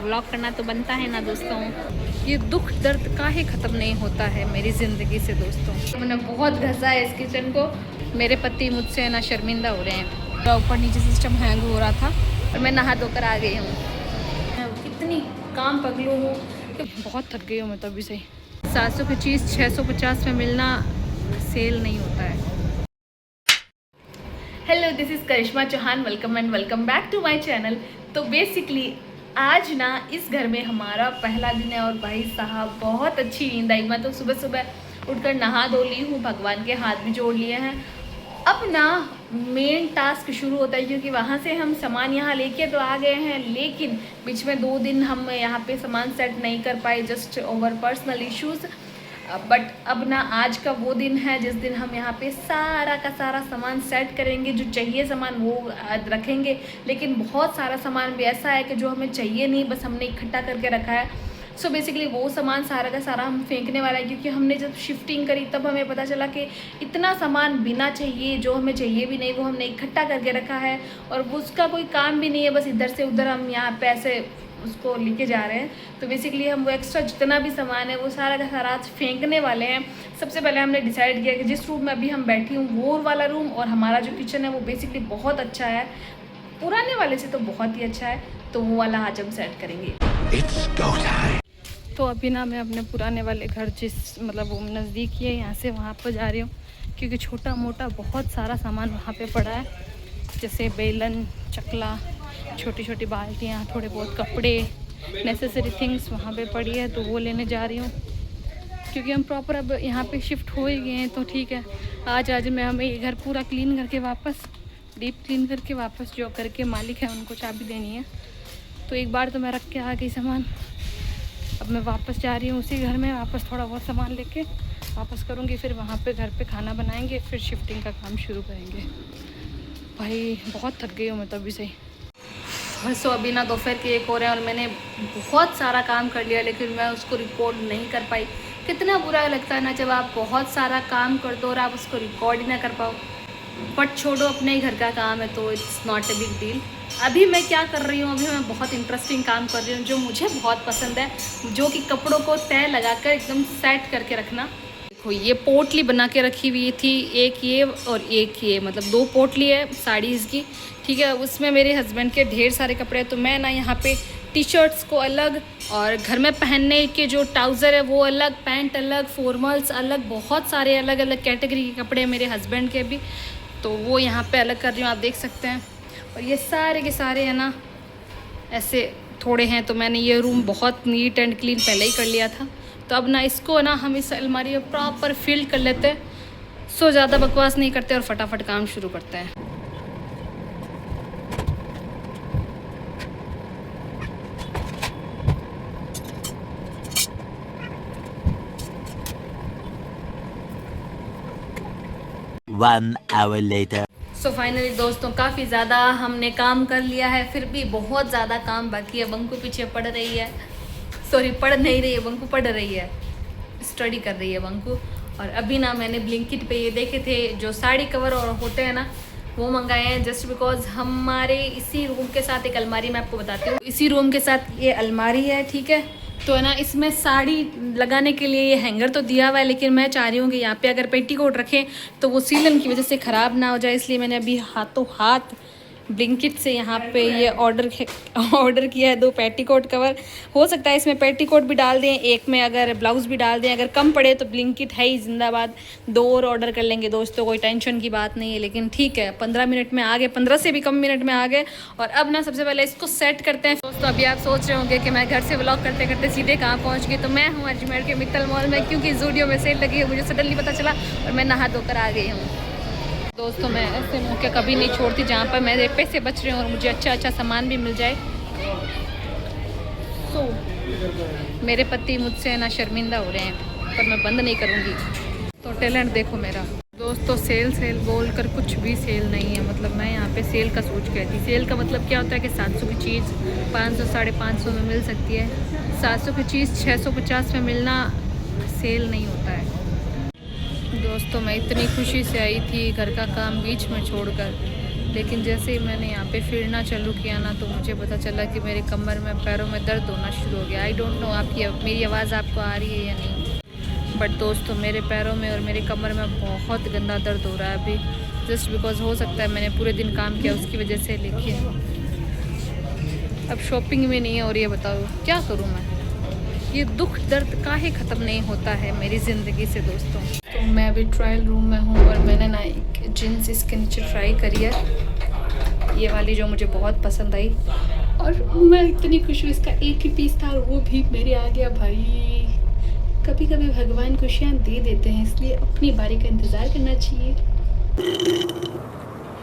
Vlog करना तो बनता है ना दोस्तों। ये दुख दर्द काहे ख़त्म नहीं होता है मेरी ज़िंदगी से दोस्तों। मैंने बहुत घसा है इस किचन को, मेरे पति मुझसे ना शर्मिंदा हो रहे हैं। ऊपर नीचे सिस्टम हैंग हो रहा था और मैं नहा धोकर आ गई हूँ। मैं कितनी काम पगलू हूँ कि बहुत थक गई हूँ मैं तभी से। 700 की चीज़ 650 में मिलना सेल नहीं होता है। Hello, this is Karishma Chauhan. Welcome and welcome back to my channel. तो बेसिकली आज ना इस घर में हमारा पहला दिन है और भाई साहब बहुत अच्छी नींद आई। मैं तो सुबह सुबह उठकर नहा धो ली हूँ, भगवान के हाथ भी जोड़ लिए हैं। अब ना मेन टास्क शुरू होता है क्योंकि वहाँ से हम सामान यहाँ लेके तो आ गए हैं, लेकिन बीच में 2 दिन हम यहाँ पे सामान सेट नहीं कर पाए just over personal issues. But अब ना आज का वो दिन है जिस दिन हम यहाँ पे सारा का सारा सामान सेट करेंगे। जो चाहिए सामान वो रखेंगे, लेकिन बहुत सारा सामान भी ऐसा है कि जो हमें चाहिए नहीं, बस हमने इकट्ठा करके रखा है। सो बेसिकली वो सामान सारा का सारा हम फेंकने वाला है क्योंकि हमने जब शिफ्टिंग करी तब हमें पता चला कि इतना सामान बिना चाहिए, जो हमें चाहिए भी नहीं, वो हमने इकट्ठा करके रखा है और वो उसका कोई काम भी नहीं है। बस इधर से उधर हम यहाँ पे ऐसे उसको लेके जा रहे हैं। तो बेसिकली हम वो एक्स्ट्रा जितना भी सामान है वो सारा का सारा आज फेंकने वाले हैं। सबसे पहले हमने डिसाइड किया कि जिस रूम में अभी हम बैठी हूँ वो वाला रूम और हमारा जो किचन है वो बेसिकली बहुत अच्छा है, पुराने वाले से तो बहुत ही अच्छा है, तो वो वाला आज हम सेट करेंगे। तो अभी ना मैं अपने पुराने वाले घर मतलब वो नज़दीक ही है, यहाँ से वहाँ पर जा रही हूँ क्योंकि छोटा मोटा बहुत सारा सामान वहाँ पे पड़ा है, जैसे बेलन, चकला, छोटी छोटी बाल्टियाँ, थोड़े बहुत कपड़े, नेसेसरी थिंग्स वहाँ पे पड़ी है, तो वो लेने जा रही हूँ क्योंकि हम प्रॉपर अब यहाँ पे शिफ्ट हो ही गए हैं। तो ठीक है, आज मैं हमें ये घर पूरा क्लीन करके वापस डीप क्लीन करके वापस जो घर के मालिक हैं उनको चाबी देनी है। तो एक बार तो मैं रख के आ गई सामान, अब मैं वापस जा रही हूँ उसी घर में, वापस थोड़ा बहुत सामान लेके वापस करूँगी, फिर वहाँ पे घर पे खाना बनाएंगे, फिर शिफ्टिंग का काम शुरू करेंगे। भाई बहुत थक गई हूँ मैं तभी से। सो अभी ना दोपहर के 1 हो रहे हैं और मैंने बहुत सारा काम कर लिया लेकिन मैं उसको रिकॉर्ड नहीं कर पाई। कितना बुरा लगता है ना जब आप बहुत सारा काम कर दो और आप उसको रिकॉर्ड ही ना कर पाओ। बट छोड़ो, अपने ही घर का काम है तो it's not a big deal. अभी मैं क्या कर रही हूँ, अभी मैं बहुत इंटरेस्टिंग काम कर रही हूँ जो मुझे बहुत पसंद है, जो कि कपड़ों को तय लगाकर एकदम सेट करके रखना। देखो ये पोटली बना के रखी हुई थी, एक ये और एक ये, मतलब 2 पोटली है साड़ीज़ की, ठीक है। उसमें मेरे हस्बैंड के ढेर सारे कपड़े हैं, तो मैं ना यहाँ पे टी शर्ट्स को अलग और घर में पहनने के जो ट्राउज़र है वो अलग, पैंट अलग, फॉर्मल्स अलग, बहुत सारे अलग अलग कैटेगरी के कपड़े हैं मेरे हस्बैंड के भी, तो वो यहाँ पे अलग कर रही हूँ, आप देख सकते हैं। और ये सारे के सारे है ना ऐसे थोड़े हैं, तो मैंने ये रूम बहुत नीट एंड क्लीन पहले ही कर लिया था। तो अब ना इसको ना हम इस अलमारी में प्रॉपर फिल कर लेते हैं। सो ज़्यादा बकवास नहीं करते और फटाफट काम शुरू करते हैं। One hour later. So finally दोस्तों काफ़ी ज़्यादा हमने काम कर लिया है, फिर भी बहुत ज़्यादा काम बाकी है। बंकू पीछे पढ़ रही है, सॉरी पढ़ नहीं रही है, बंकू पढ़ रही है, स्टडी कर रही है बंकू। और अभी ना मैंने ब्लिंकिट पे ये देखे थे जो साड़ी कवर और होते हैं ना, वो मंगाए हैं जस्ट बिकॉज हमारे इसी रूम के साथ एक अलमारी, मैं आपको बताती हूँ, इसी रूम के साथ ये अलमारी है, ठीक है। तो है ना इसमें साड़ी लगाने के लिए ये हैंगर तो दिया हुआ है, लेकिन मैं चाह रही हूँ कि यहाँ पे अगर पेटीकोट रखें तो वो सीलन की वजह से ख़राब ना हो जाए, इसलिए मैंने अभी हाथों हाथ ब्लिंकिट से यहाँ पे ये ऑर्डर किया है 2 पेटीकोट कवर। हो सकता है इसमें पेटीकोट भी डाल दें, एक में अगर ब्लाउज़ भी डाल दें, अगर कम पड़े तो ब्लिंकिट है ही जिंदाबाद, 2 और ऑर्डर कर लेंगे दोस्तों, कोई टेंशन की बात नहीं है। लेकिन ठीक है, 15 मिनट में आ गए, 15 से भी कम मिनट में आ गए। और अब ना सबसे पहले इसको सेट करते हैं दोस्तों। अभी आप सोच रहे होंगे कि मैं घर से व्लॉग करते करते सीधे कहाँ पहुँच गई, तो मैं हूँ अजमेर के मित्तल मॉल में, क्योंकि ज़ूडियो में सेल लगी है, मुझे सडनली पता चला और मैं नहा धोकर आ गई हूँ। दोस्तों मैं ऐसे मौके कभी नहीं छोड़ती जहाँ पर मेरे पैसे बच रहे हैं और मुझे अच्छा सामान भी मिल जाए। सो मेरे पति मुझसे ना शर्मिंदा हो रहे हैं, पर मैं बंद नहीं करूँगी। तो टैलेंट देखो मेरा दोस्तों। सेल बोल कर कुछ भी सेल नहीं है, मतलब मैं यहाँ पे सेल का सोच के थी। सेल का मतलब क्या होता है कि 700 की चीज़ 500 550 में मिल सकती है, 700 की चीज़ 650 में मिलना सेल नहीं होता है दोस्तों। मैं इतनी खुशी से आई थी घर का काम बीच में छोड़कर, लेकिन जैसे ही मैंने यहाँ पे फिरना चालू किया ना तो मुझे पता चला कि मेरे कमर में पैरों में दर्द होना शुरू हो गया। आई डोंट नो आपकी मेरी आवाज़ आपको आ रही है या नहीं, बट दोस्तों मेरे पैरों में और मेरे कमर में बहुत गंदा दर्द हो रहा है अभी, जस्ट बिकॉज हो सकता है मैंने पूरे दिन काम किया उसकी वजह से। लेकिन अब शॉपिंग भी नहीं है और ये बताओ क्या करूँ मैं, ये दुख दर्द काहे ख़त्म नहीं होता है मेरी ज़िंदगी से दोस्तों। तो मैं अभी ट्रायल रूम में हूँ और मैंने ना एक जीन्स इसके नीचे ट्राई करी है, ये वाली जो मुझे बहुत पसंद आई और मैं इतनी खुश हूँ। इसका एक ही पीस था और वो भी मेरे आ गया भाई। कभी कभी भगवान खुशियाँ दे देते हैं, इसलिए अपनी बारी का इंतज़ार करना चाहिए।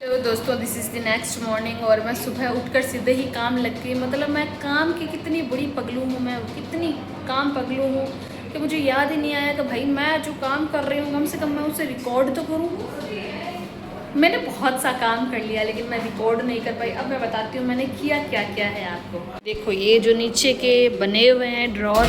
तो दोस्तों this is the next morning और मैं सुबह उठकर सीधे ही काम लग गई। मतलब मैं काम की कितनी बड़ी पगलू हूँ, मैं कितनी काम पगलू हूँ कि मुझे याद ही नहीं आया कि भाई मैं जो काम कर रही हूँ कम से कम मैं उसे रिकॉर्ड तो करूँ। मैंने बहुत सा काम कर लिया लेकिन मैं रिकॉर्ड नहीं कर पाई। अब मैं बताती हूँ मैंने किया क्या क्या है आपको। देखो ये जो नीचे के बने हुए हैं ड्रॉर,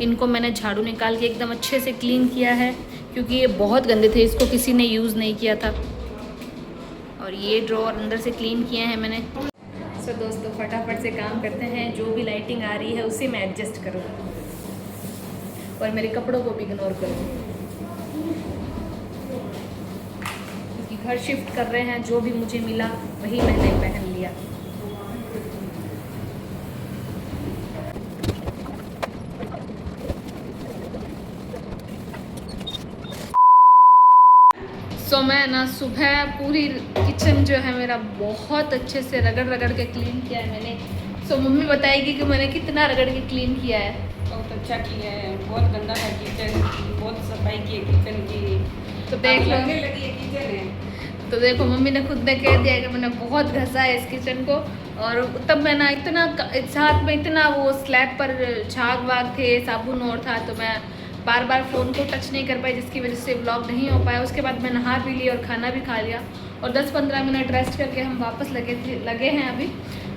इनको मैंने झाड़ू निकाल के एकदम अच्छे से क्लीन किया है क्योंकि ये बहुत गंदे थे, इसको किसी ने यूज़ नहीं किया था। और ये ड्रॉर अंदर से क्लीन किए हैं मैंने। सो दोस्तों फटाफट से काम करते हैं, जो भी लाइटिंग आ रही है उसे मैं एडजस्ट करूँ और मेरे कपड़ों को भी इग्नोर करूँ क्योंकि घर शिफ्ट कर रहे हैं, जो भी मुझे मिला वही मैंने पहन लिया। तो मैं ना सुबह पूरी किचन जो है मेरा बहुत अच्छे से रगड़ रगड़ के क्लीन किया है मैंने। सो मम्मी बताएगी कि मैंने कितना रगड़ के क्लीन किया है। बहुत अच्छा किया है, बहुत गंदा है किचन, बहुत सफाई की है किचन की। तो देख लो, लगी है किचन है। तो देखो मम्मी ने खुद ने कह दिया कि मैंने बहुत घसा है इस किचन को। और तब मैं ना इतना साथ में इतना वो स्लैब पर झाग वाग थे, साबुन और था, तो मैं बार बार फ़ोन को टच नहीं कर पाई जिसकी वजह से व्लॉग नहीं हो पाया। उसके बाद मैं नहा भी ली और खाना भी खा लिया और 10-15 मिनट रेस्ट करके हम वापस लगे हैं अभी।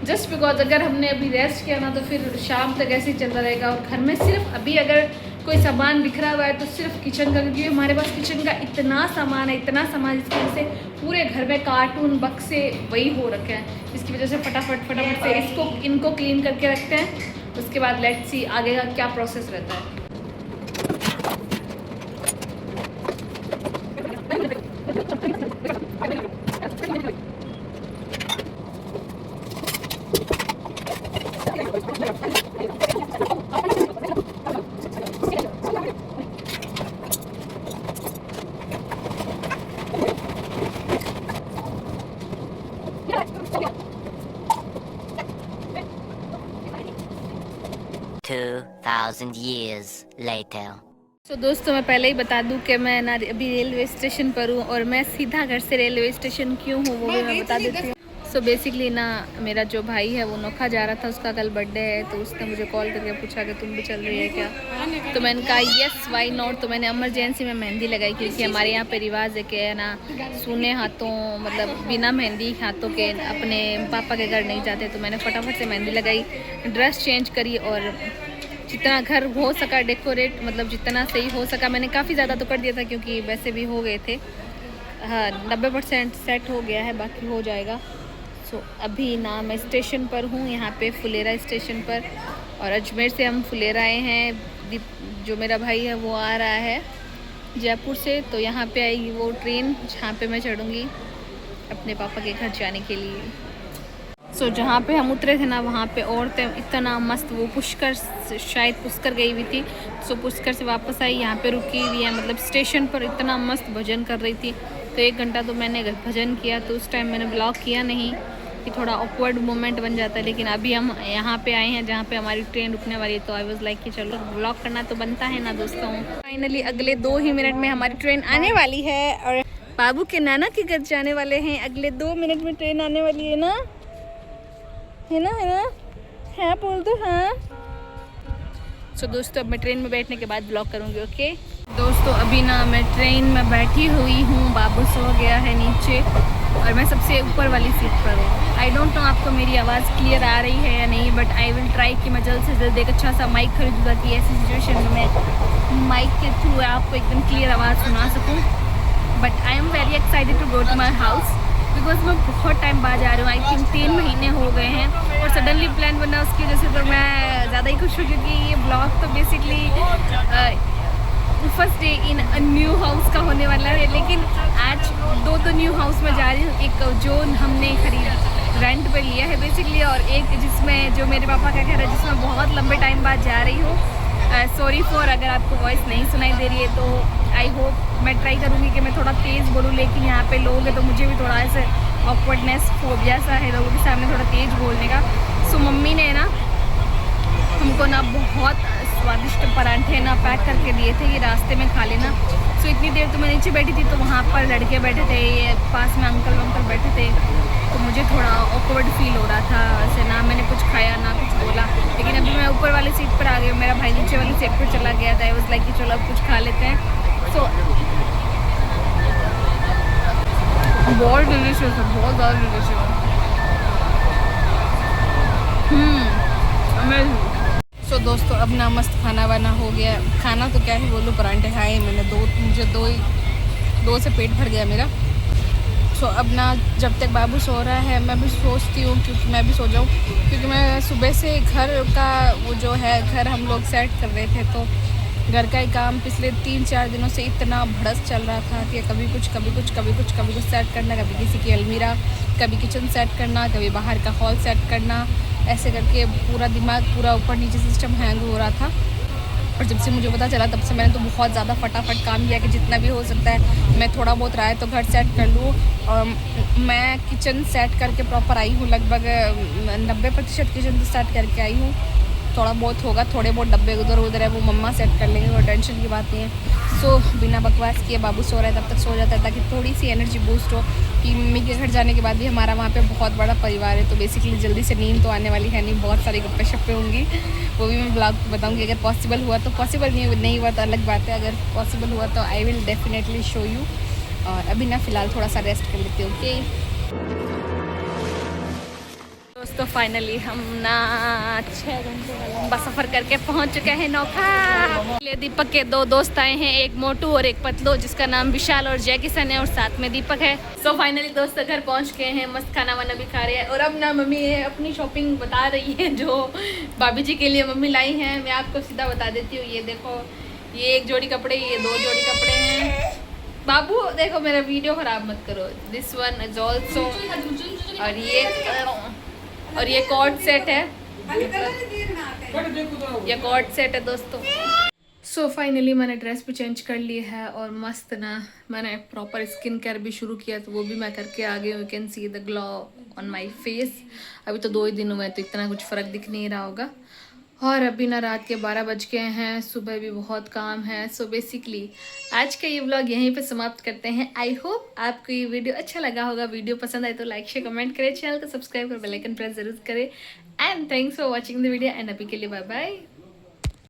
जस्ट बिकॉज अगर हमने अभी रेस्ट किया ना तो फिर शाम तक ऐसे ही चलता रहेगा। और घर में सिर्फ अभी अगर कोई सामान बिखरा हुआ है तो सिर्फ किचन का, क्योंकि हमारे पास किचन का इतना सामान है, इतना सामान जिसकी वजह से पूरे घर में कार्टून बक्से वही हो रखे हैं, जिसकी वजह से फटाफट से इनको क्लीन करके रखते हैं। उसके बाद लेट्स सी आगे का क्या प्रोसेस रहता है। $2,000 years later. तो दोस्तों मैं पहले ही बता दूं कि मैं ना अभी रेलवे स्टेशन पर हूँ और मैं सीधा घर से रेलवे स्टेशन क्यों हूँ वो भी मैं बता देती हूँ। सो बेसिकली ना मेरा जो भाई है वो नोखा जा रहा था, उसका कल बर्थडे है, तो उसने मुझे कॉल करके पूछा कि तुम भी चल रही है क्या। तो मैंने कहा यस वाई नॉट। तो मैंने इमरजेंसी में मेहंदी लगाई क्योंकि हमारे यहाँ पे रिवाज है कि ना सूने हाथों मतलब बिना मेहंदी हाथों के अपने पापा के घर नहीं जाते। तो मैंने फटाफट से मेहंदी लगाई, ड्रेस चेंज करी और जितना घर हो सका डेकोरेट, मतलब जितना सही हो सका। मैंने काफ़ी ज़्यादा तो कर दिया था क्योंकि वैसे भी हो गए थे। हाँ 90% सेट हो गया है, बाकी हो जाएगा। सो अभी ना मैं स्टेशन पर हूँ, यहाँ पे फुलेरा स्टेशन पर, और अजमेर से हम फुलेरा आए हैं। जो मेरा भाई है वो आ रहा है जयपुर से, तो यहाँ पे आएगी वो ट्रेन जहाँ पे मैं चढ़ूँगी अपने पापा के घर जाने के लिए। सो जहाँ पे हम उतरे थे ना वहाँ पे औरतें इतना मस्त, वो पुष्कर शायद पुष्कर गई हुई थी, सो पुष्कर से वापस आई, यहाँ पे रुकी हुई है। मतलब स्टेशन पर इतना मस्त भजन कर रही थी, तो 1 घंटा तो मैंने भजन किया। तो उस टाइम मैंने ब्लॉग किया नहीं कि थोड़ा ऑकवर्ड मोमेंट बन जाता है। लेकिन अभी हम यहाँ पे आए हैं जहाँ पे हमारी ट्रेन रुकने वाली है, तो आई वाज लाइक कि चलो ब्लॉग करना तो बनता है ना दोस्तों। फाइनली अगले 2 ही मिनट में हमारी ट्रेन आने वाली है और बाबू के नाना के घर जाने वाले हैं। अगले 2 मिनट में ट्रेन आने वाली है ना, है ना, है ना, है बोल दो हाँ। सो दोस्तों अब मैं ट्रेन में बैठने के बाद ब्लॉग करूँगी, ओके। दोस्तों अभी ना मैं ट्रेन में बैठी हुई हूँ, बाबू सो गया है नीचे और मैं सबसे ऊपर वाली सीट पर हूँ। आई डोंट नो आपको मेरी आवाज़ क्लियर आ रही है या नहीं, बट आई विल ट्राई कि मैं जल्द से जल्द एक अच्छा सा माइक खरीदूँगा कि ऐसी सिचुएशन में माइक के थ्रू आपको एकदम क्लियर आवाज़ सुना सकूँ। But I am very excited to go to my house. Because मैं बहुत टाइम बाद जा रही हूँ, आई थिंक 3 महीने हो गए हैं, और सडनली प्लान बना उसकी वजह से, तो मैं ज़्यादा ही खुश हूँ क्योंकि ये ब्लॉग तो basically first day in a new house का होने वाला है। लेकिन आज 2 न्यू हाउस में जा रही हूँ, एक जो हमने रेंट पे लिया है बेसिकली, और एक जिसमें जो मेरे पापा का घर है जिसमें बहुत लंबे टाइम बाद जा रही हूँ। सॉरी फॉर अगर आपको वॉइस नहीं सुनाई दे रही है, तो आई होप मैं ट्राई करूँगी कि मैं थोड़ा तेज़ बोलूँ, लेकिन यहाँ पे लोग हैं तो मुझे भी थोड़ा ऐसे ऑकवर्डनेस फोबिया सा है लोगों के सामने थोड़ा तेज़ बोलने का। सो मम्मी ने ना हमको ना बहुत स्वादिष्ट परांठे ना पैक करके दिए थे कि रास्ते में खा लेना। सो इतनी देर तो मैं नीचे बैठी थी, तो वहाँ पर लड़के बैठे थे, ये पास में अंकल वंकल बैठे थे, तो मुझे थोड़ा ऑकवर्ड फील हो रहा था। वैसे ना मैंने कुछ खाया ना कुछ बोला, लेकिन अभी मैं ऊपर वाली सीट पर आ गई, मेरा भाई नीचे वाली सीट पर चला गया था। वाज लाइक कि चलो अब कुछ खा लेते हैं। सो बहुत डिलीशियस है, बहुत ज़्यादा डिलीशियस है। सो दोस्तों अब ना मस्त खाना वाना हो गया। खाना तो क्या ही बोलूँ, परांठे खाए मैंने मुझे दो से पेट भर गया मेरा। सो अब ना जब तक बाबू सो रहा है मैं भी सोचती हूँ क्योंकि मैं भी सो जाऊँ, क्योंकि मैं सुबह से घर का वो जो है घर हम लोग सेट कर रहे थे, तो घर का ही काम पिछले 3-4 दिनों से इतना भड़स चल रहा था कि कभी कुछ सेट करना, कभी किसी की अलमीरा, कभी किचन सेट करना, कभी बाहर का हॉल सेट करना, ऐसे करके पूरा दिमाग पूरा ऊपर नीचे सिस्टम हैंग हो रहा था। और जब से मुझे पता चला तब से मैंने तो बहुत ज़्यादा फटाफट काम किया कि जितना भी हो सकता है मैं थोड़ा बहुत रहा है तो घर सेट कर लूँ। और मैं किचन सेट करके प्रॉपर आई हूँ, लगभग 90% किचन तो सेट करके आई हूँ। थोड़ा बहुत होगा, थोड़े बहुत डब्बे उधर उधर है वो मम्मा सेट कर लेंगे, और टेंशन की बात नहीं है। सो बिना बकवास किए बाबू सो रहा है तब तक सो जाता है, ताकि थोड़ी सी एनर्जी बूस्ट हो कि मम्मी के घर जाने के बाद भी हमारा वहाँ पे बहुत बड़ा परिवार है, तो बेसिकली जल्दी से नींद तो आने वाली है नहीं, बहुत सारी गप्पे शप्पे होंगी, वो भी मैं ब्लॉग को बताऊँगी। अगर पॉसिबल हुआ तो, पॉसिबल नहीं हुआ तो अलग बात है, अगर पॉसिबल हुआ तो I will definitely show you. और अभी ना फ़िलहाल थोड़ा सा रेस्ट कर लेते हो। ओके दोस्तों, फाइनली हम ना 6 घंटे का लंबा सफ़र करके पहुंच चुके हैं नौखा। दीपक के 2 दोस्त आए हैं, एक मोटू और एक पतलू, जिसका नाम विशाल और जय किशन है, और साथ में दीपक है। सो फाइनली दोस्त घर पहुंच गए हैं, मस्त खाना वाना भी खा रहे हैं। और अब ना मम्मी अपनी शॉपिंग बता रही है जो भाभी जी के लिए मम्मी लाई हैं। मैं आपको सीधा बता देती हूँ, ये देखो, ये 1 जोड़ी कपड़े, ये 2 जोड़ी कपड़े हैं। बाबू देखो मेरा वीडियो ख़राब मत करो। दिस वन इज ऑल्सो, और ये कॉर्ड सेट है, ये कॉर्ड सेट है दोस्तों। सो फाइनली मैंने ड्रेस भी चेंज कर ली है, और मस्त ना मैंने प्रॉपर स्किन केयर भी शुरू किया, तो वो भी मैं करके आ गई हूँ। You can see the glow on my face. अभी तो 2 ही दिन हुए, तो इतना कुछ फ़र्क दिख नहीं रहा होगा। और अभी ना रात के 12 बज गए हैं, सुबह भी बहुत काम है। सो बेसिकली आज का ये व्लॉग यहीं पे समाप्त करते हैं। आई होप आपको ये वीडियो अच्छा लगा होगा। वीडियो पसंद आए तो लाइक शेयर कमेंट करें, चैनल को सब्सक्राइब कर बेल आइकन प्रेस जरूर करें। And thanks for watching the video, and अभी के लिए बाय बाय।